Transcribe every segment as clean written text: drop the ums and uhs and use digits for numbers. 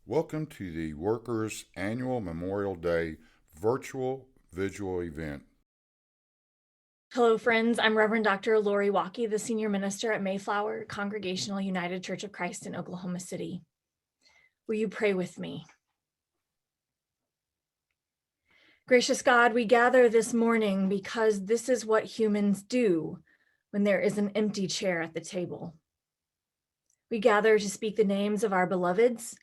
Welcome to the Workers' Annual Memorial Day virtual Vigil event. Hello, friends. I'm Reverend Dr. Lori Waukee, the Senior Minister at Mayflower Congregational United Church of Christ in Oklahoma City. Will you pray with me? Gracious God, we gather this morning because this is what humans do when there is an empty chair at the table. We gather to speak the names of our beloveds,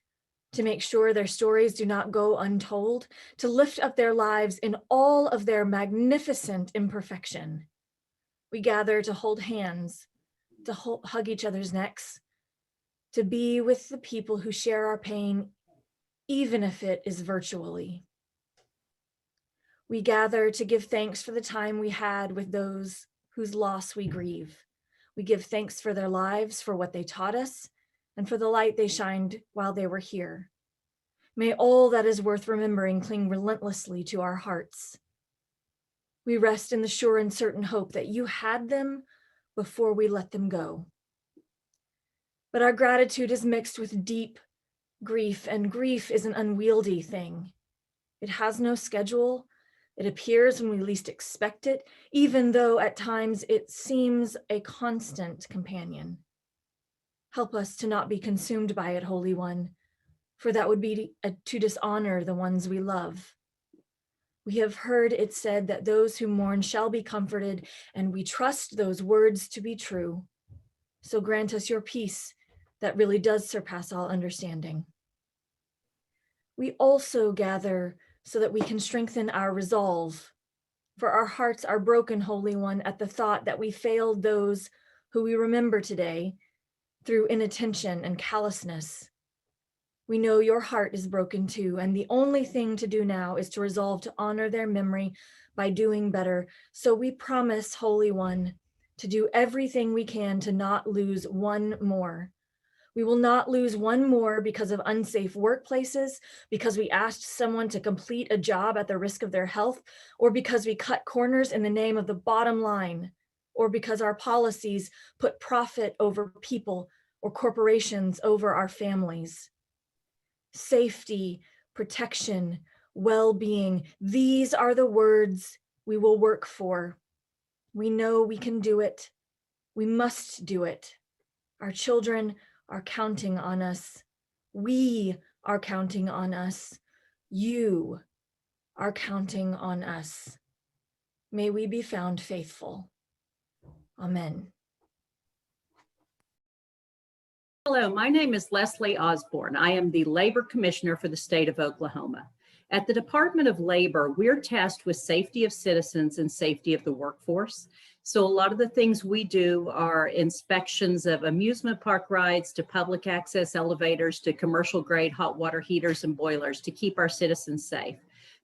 to make sure their stories do not go untold, to lift up their lives in all of their magnificent imperfection. We gather to hold hands, to hug each other's necks, to be with the people who share our pain, even if it is virtually. We gather to give thanks for the time we had with those whose loss we grieve. We give thanks for their lives, for what they taught us, and for the light they shined while they were here. May all that is worth remembering cling relentlessly to our hearts. We rest in the sure and certain hope that you had them before we let them go. But our gratitude is mixed with deep grief, and grief is an unwieldy thing. It has no schedule. It appears when we least expect it, even though at times it seems a constant companion. Help us to not be consumed by it, Holy One, for that would be to dishonor the ones we love. We have heard it said that those who mourn shall be comforted, and we trust those words to be true. So grant us your peace that really does surpass all understanding. We also gather so that we can strengthen our resolve, for our hearts are broken, Holy One, at the thought that we failed those who we remember today through inattention and callousness. We know your heart is broken too, and the only thing to do now is to resolve to honor their memory by doing better. So we promise, Holy One, to do everything we can to not lose one more. We will not lose one more because of unsafe workplaces, because we asked someone to complete a job at the risk of their health, or because we cut corners in the name of the bottom line, or because our policies put profit over people or corporations over our families. Safety, protection, well-being, these are the words we will work for. We know we can do it. We must do it. Our children are counting on us. We are counting on us. You are counting on us. May we be found faithful. Amen. Hello, my name is Leslie Osborne. I am the Labor Commissioner for the state of Oklahoma. At the Department of Labor, we're tasked with safety of citizens and safety of the workforce. So a lot of the things we do are inspections of amusement park rides to public access elevators to commercial grade hot water heaters and boilers to keep our citizens safe.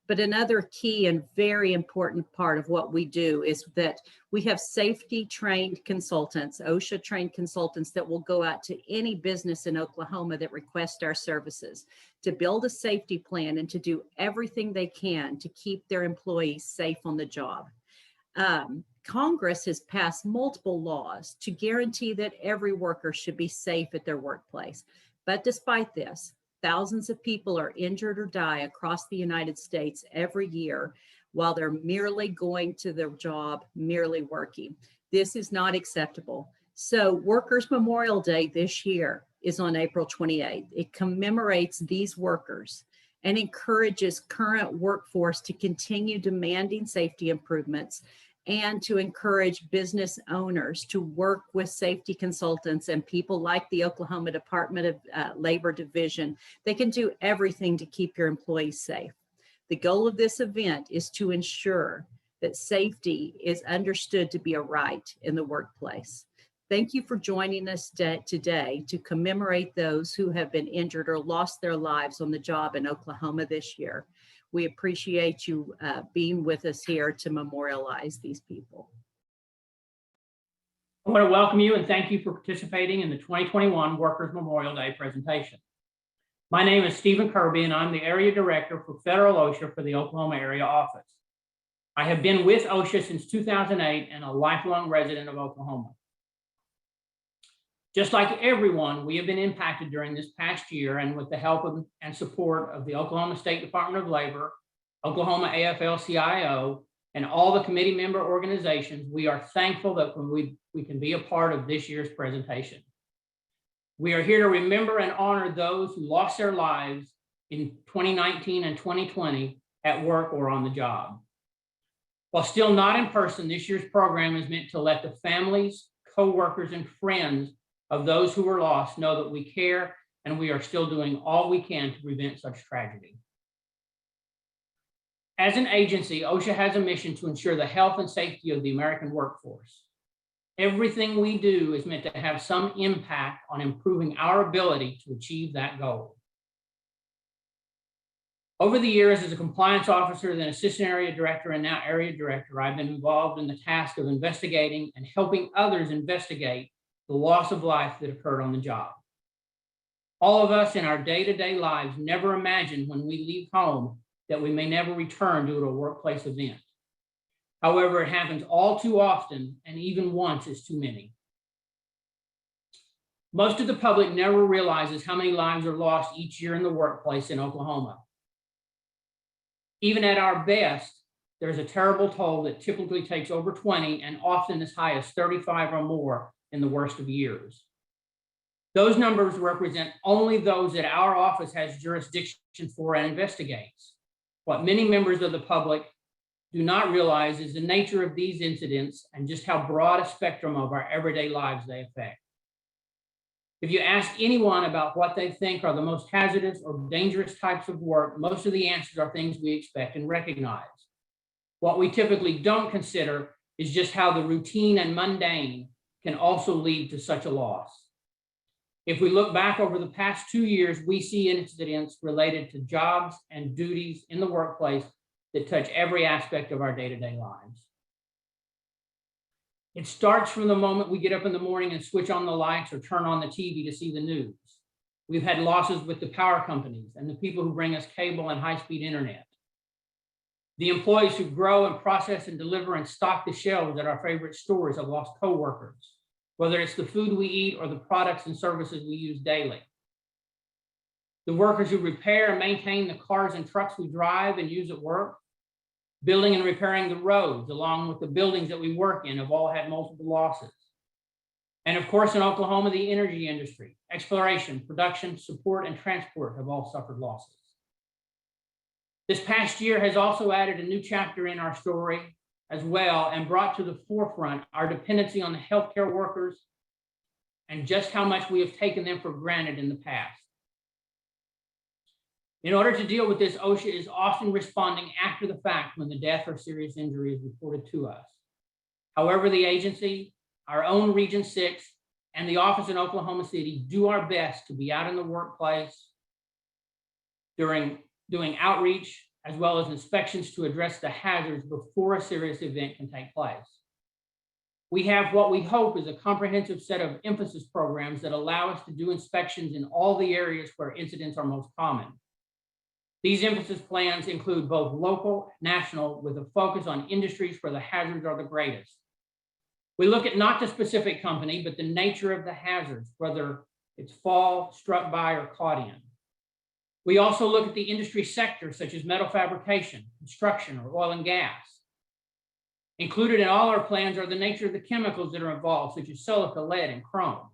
But another key and very important part of what we do is that we have safety trained consultants, OSHA trained consultants that will go out to any business in Oklahoma that requests our services to build a safety plan and to do everything they can to keep their employees safe on the job. Congress has passed multiple laws to guarantee that every worker should be safe at their workplace. But despite this, thousands of people are injured or die across the United States every year while they're merely going to their job, merely working. This is not acceptable. So Workers' Memorial Day this year is on April 28th. It commemorates these workers and encourages current workforce to continue demanding safety improvements and to encourage business owners to work with safety consultants and people like the Oklahoma Department of Labor Division. They can do everything to keep your employees safe. The goal of this event is to ensure that safety is understood to be a right in the workplace. Thank you for joining us today to commemorate those who have been injured or lost their lives on the job in Oklahoma this year. We appreciate you being with us here to memorialize these people. I want to welcome you and thank you for participating in the 2021 Workers' Memorial Day presentation. My name is Stephen Kirby and I'm the Area Director for Federal OSHA for the Oklahoma Area Office. I have been with OSHA since 2008 and a lifelong resident of Oklahoma. Just like everyone, we have been impacted during this past year, and with the help and support of the Oklahoma State Department of Labor, Oklahoma AFL-CIO, and all the committee member organizations, we are thankful that we can be a part of this year's presentation. We are here to remember and honor those who lost their lives in 2019 and 2020 at work or on the job. While still not in person, this year's program is meant to let the families, co-workers, and friends of those who were lost know that we care and we are still doing all we can to prevent such tragedy. As an agency, OSHA has a mission to ensure the health and safety of the American workforce. Everything we do is meant to have some impact on improving our ability to achieve that goal. Over the years, as a compliance officer, then assistant area director, and now area director, I've been involved in the task of investigating and helping others investigate the loss of life that occurred on the job. All of us in our day-to-day lives never imagine when we leave home that we may never return due to a workplace event. However, it happens all too often, and even once is too many. Most of the public never realizes how many lives are lost each year in the workplace in Oklahoma. Even at our best, there's a terrible toll that typically takes over 20 and often as high as 35 or more in the worst of years. Those numbers represent only those that our office has jurisdiction for and investigates. What many members of the public do not realize is the nature of these incidents and just how broad a spectrum of our everyday lives they affect. If you ask anyone about what they think are the most hazardous or dangerous types of work, most of the answers are things we expect and recognize. What we typically don't consider is just how the routine and mundane can also lead to such a loss. If we look back over the past 2 years, we see incidents related to jobs and duties in the workplace that touch every aspect of our day-to-day lives. It starts from the moment we get up in the morning and switch on the lights or turn on the TV to see the news. We've had losses with the power companies and the people who bring us cable and high-speed internet. The employees who grow and process and deliver and stock the shelves at our favorite stores have lost co-workers, whether it's the food we eat or the products and services we use daily. The workers who repair and maintain the cars and trucks we drive and use at work, building and repairing the roads, along with the buildings that we work in, have all had multiple losses. And of course, in Oklahoma, the energy industry, exploration, production, support, and transport have all suffered losses. This past year has also added a new chapter in our story as well and brought to the forefront our dependency on the healthcare workers and just how much we have taken them for granted in the past. In order to deal with this, OSHA is often responding after the fact when the death or serious injury is reported to us. However, the agency, our own Region 6, and the office in Oklahoma City do our best to be out in the workplace during doing outreach, as well as inspections to address the hazards before a serious event can take place. We have what we hope is a comprehensive set of emphasis programs that allow us to do inspections in all the areas where incidents are most common. These emphasis plans include both local and national, with a focus on industries where the hazards are the greatest. We look at not the specific company, but the nature of the hazards, whether it's fall, struck by, or caught in. We also look at the industry sectors such as metal fabrication, construction, or oil and gas. Included in all our plans are the nature of the chemicals that are involved, such as silica, lead, and chrome.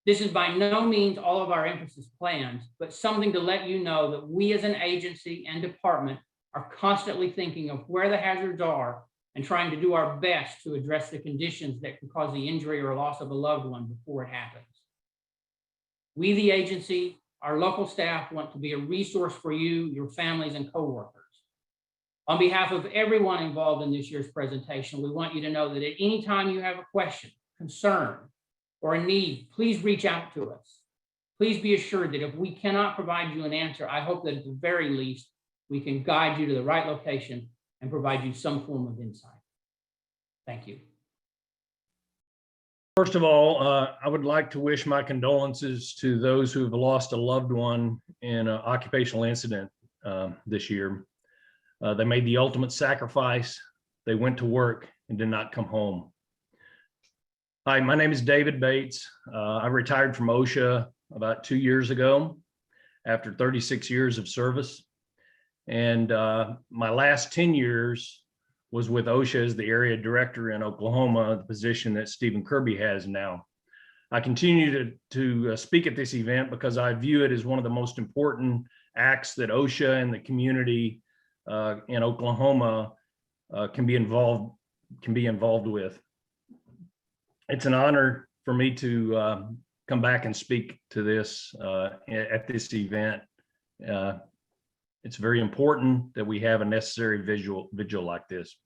This is by no means all of our emphasis plans, but something to let you know that we as an agency and department are constantly thinking of where the hazards are and trying to do our best to address the conditions that can cause the injury or loss of a loved one before it happens. We, the agency, our local staff, want to be a resource for you, your families, and coworkers. On behalf of everyone involved in this year's presentation, we want you to know that at any time you have a question, concern, or a need, please reach out to us. Please be assured that if we cannot provide you an answer, I hope that at the very least, we can guide you to the right location and provide you some form of insight. Thank you. First of all, I would like to wish my condolences to those who have lost a loved one in an occupational incident this year. They made the ultimate sacrifice. They went to work and did not come home. Hi, my name is David Bates. I retired from OSHA about 2 years ago after 36 years of service. And my last 10 years was with OSHA as the area director in Oklahoma, the position that Stephen Kirby has now. I continue to speak at this event because I view it as one of the most important acts that OSHA and the community in Oklahoma can be involved with. It's an honor for me to come back and speak to this at this event. It's very important that we have a necessary vigil like this.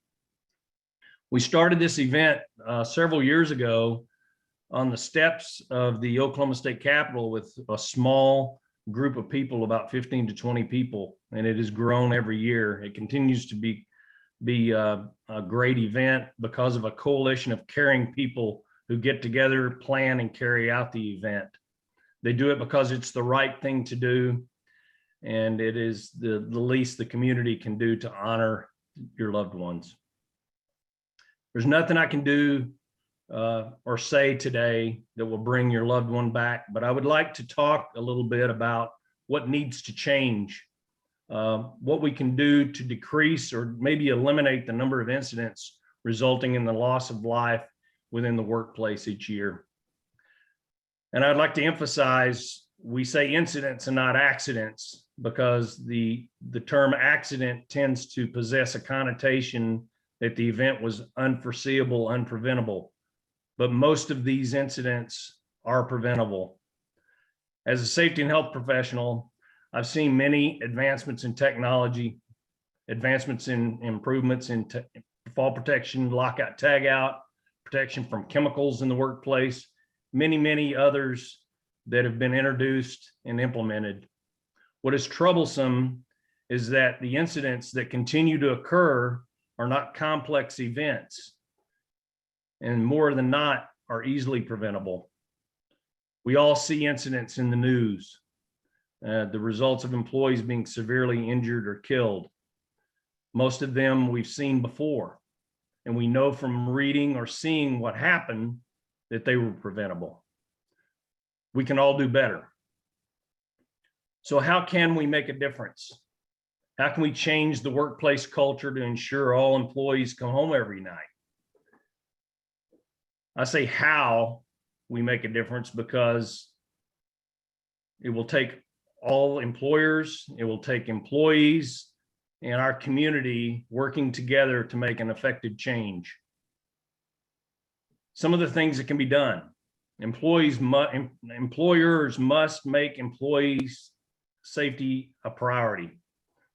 We started this event several years ago on the steps of the Oklahoma State Capitol with a small group of people, about 15 to 20 people, and it has grown every year. It continues to be a great event because of a coalition of caring people who get together, plan, and carry out the event. They do it because it's the right thing to do, and it is the least the community can do to honor your loved ones. There's nothing I can do or say today that will bring your loved one back, but I would like to talk a little bit about what needs to change, what we can do to decrease or maybe eliminate the number of incidents resulting in the loss of life within the workplace each year. And I'd like to emphasize, we say incidents and not accidents, because the term accident tends to possess a connotation that the event was unforeseeable, unpreventable. But most of these incidents are preventable. As a safety and health professional, I've seen many advancements in technology, advancements in improvements in fall protection, lockout, tagout, protection from chemicals in the workplace, many others that have been introduced and implemented. What is troublesome is that the incidents that continue to occur are not complex events, and more than not are easily preventable. We all see incidents in the news, the results of employees being severely injured or killed. Most of them we've seen before, and we know from reading or seeing what happened that they were preventable. We can all do better. So how can we make a difference? How can we change the workplace culture to ensure all employees come home every night? I say how we make a difference because it will take all employers, it will take employees, and our community working together to make an effective change. Some of the things that can be done: employers must make employees' safety a priority.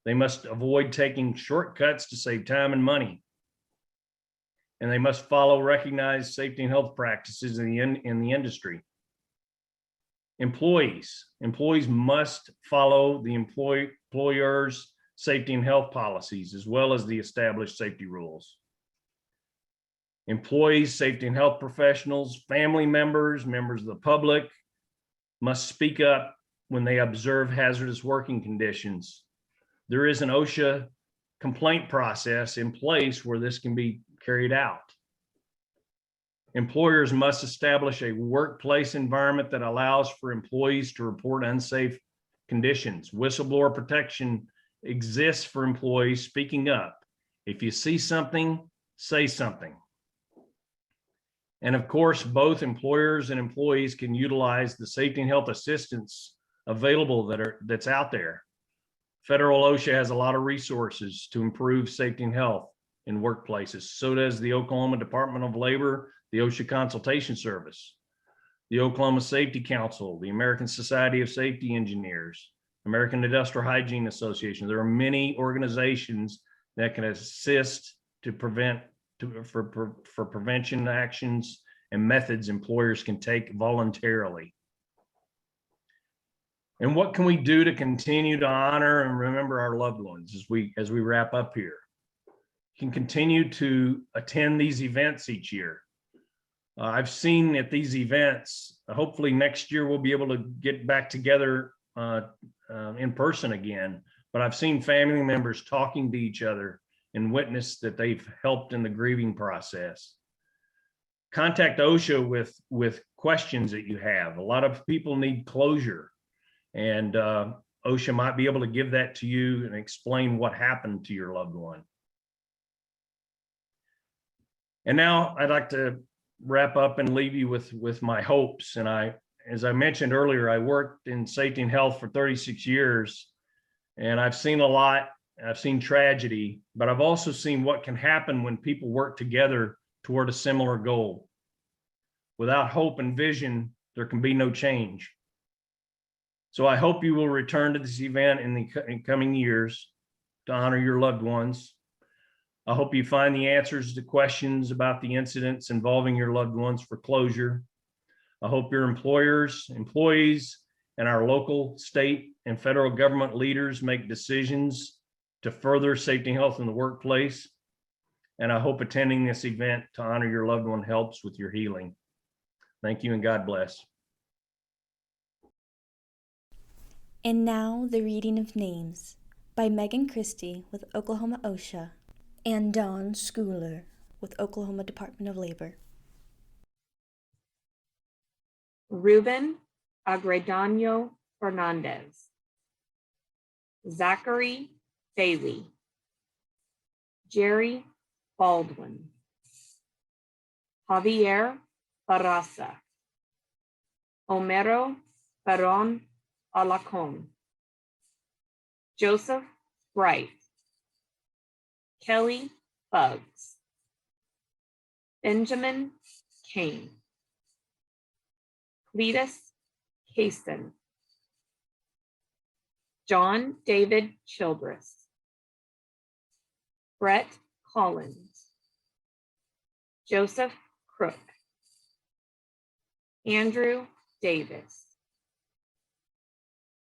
They must avoid taking shortcuts to save time and money. And they must follow recognized safety and health practices in the industry. Employees must follow the employer's safety and health policies, as well as the established safety rules. Employees, safety and health professionals, family members, members of the public must speak up when they observe hazardous working conditions. There is an OSHA complaint process in place where this can be carried out. Employers must establish a workplace environment that allows for employees to report unsafe conditions. Whistleblower protection exists for employees speaking up. If you see something, say something. And of course, both employers and employees can utilize the safety and health assistance available that's out there. Federal OSHA has a lot of resources to improve safety and health in workplaces. So does the Oklahoma Department of Labor, the OSHA Consultation Service, the Oklahoma Safety Council, the American Society of Safety Engineers, American Industrial Hygiene Association. There are many organizations that can assist to prevent for prevention actions and methods employers can take voluntarily. And what can we do to continue to honor and remember our loved ones as we wrap up here? You can continue to attend these events each year. I've seen at these events, hopefully next year we'll be able to get back together in person again, but I've seen family members talking to each other and witness that they've helped in the grieving process. contact OSHA with questions that you have. A lot of people need closure, and OSHA might be able to give that to you and explain what happened to your loved one. And now I'd like to wrap up and leave you with my hopes. And as I mentioned earlier, I worked in safety and health for 36 years, and I've seen a lot. I've seen tragedy, but I've also seen what can happen when people work together toward a similar goal. Without hope and vision, there can be no change. So I hope you will return to this event in the coming years to honor your loved ones. I hope you find the answers to questions about the incidents involving your loved ones for closure. I hope your employers, employees, and our local, state, and federal government leaders make decisions to further safety and health in the workplace. And I hope attending this event to honor your loved one helps with your healing. Thank you and God bless. And now the reading of names by Megan Christie with Oklahoma OSHA and Dawn Schooler with Oklahoma Department of Labor. Ruben Agredano Fernandez, Zachary Bailey, Jerry Baldwin, Javier Barraza, Homero Peron Alacon, Joseph Bright, Kelly Buggs, Benjamin Kane, Cletus Cason, John David Childress, Brett Collins, Joseph Crook, Andrew Davis,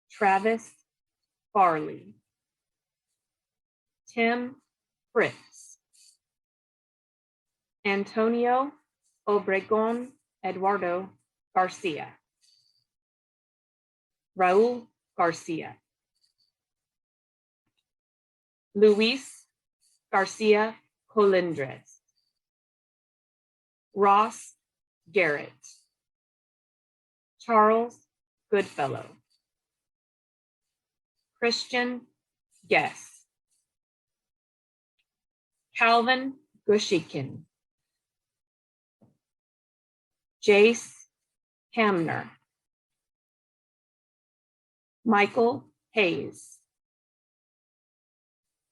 Travis Farley, Tim Fritz, Antonio Obregon Eduardo Garcia, Raul Garcia, Luis Garcia Colindres, Ross Garrett, Charles Goodfellow, Christian Guess, Calvin Gushikin, Jace Hamner, Michael Hayes,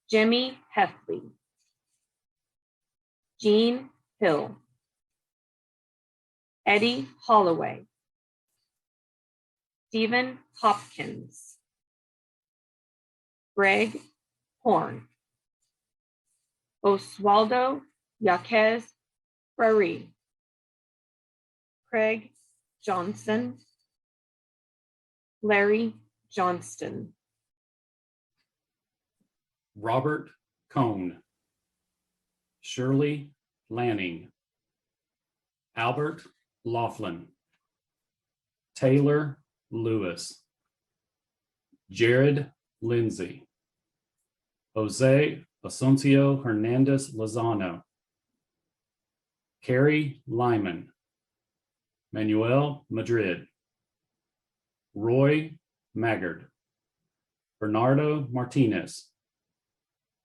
Jimmy Heffley, Gene Hill, Eddie Holloway, Stephen Hopkins, Greg Horn, Oswaldo Yaquez Frari, Craig Johnson, Larry Johnston, Robert Cohn, Shirley Lanning, Albert Laughlin, Taylor Lewis, Jared Lindsay, Jose Asuncio Hernandez Lozano, Carrie Lyman, Manuel Madrid, Roy Maggard, Bernardo Martinez,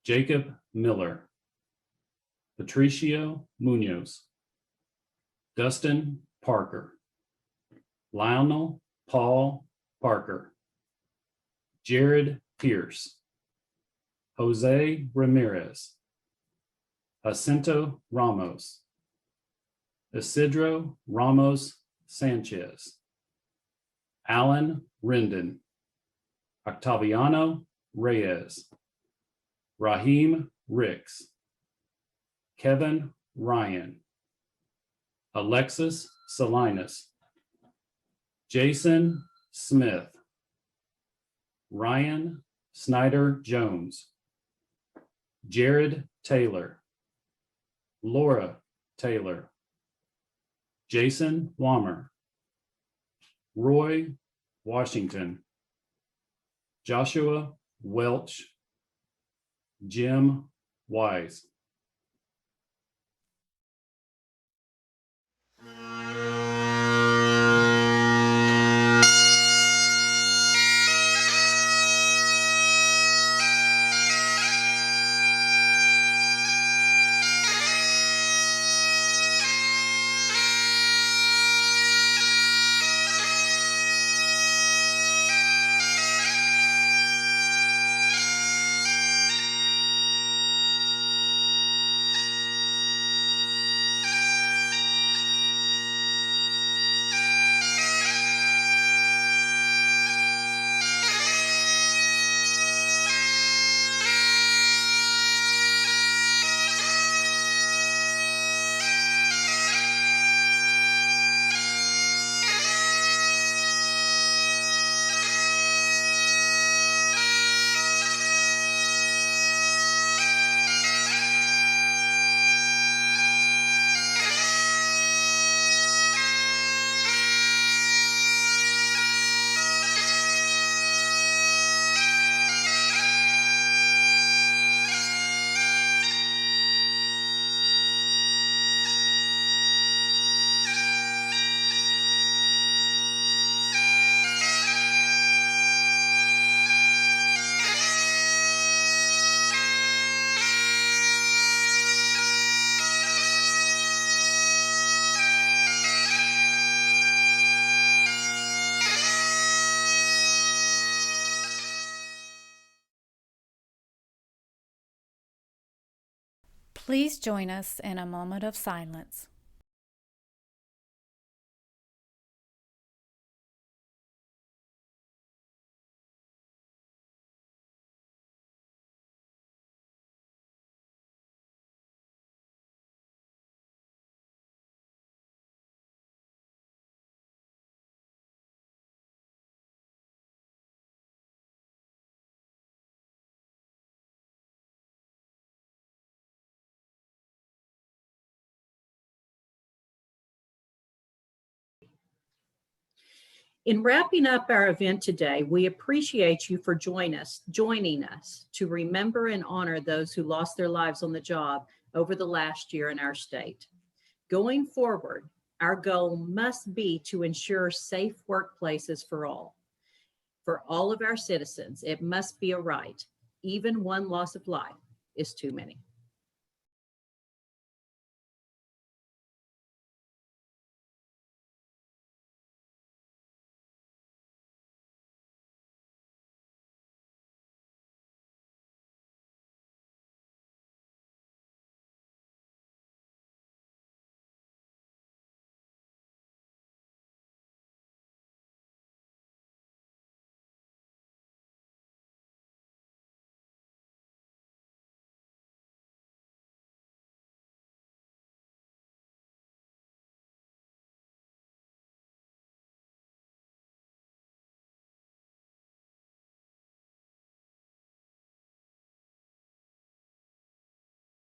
Jacob Miller, Patricio Munoz, Dustin Parker, Lionel Paul Parker, Jared Pierce, Jose Ramirez, Jacinto Ramos, Isidro Ramos Sanchez, Alan Rendon, Octaviano Reyes, Raheem Ricks, Kevin Ryan, Alexis Salinas, Jason Smith, Ryan Snyder Jones, Jared Taylor, Laura Taylor, Jason Wammer, Roy Washington, Joshua Welch, Jim Wise. Please join us in a moment of silence. In wrapping up our event today, we appreciate you for joining us to remember and honor those who lost their lives on the job over the last year in our state. Going forward, our goal must be to ensure safe workplaces for all. For all of our citizens, it must be a right. Even one loss of life is too many.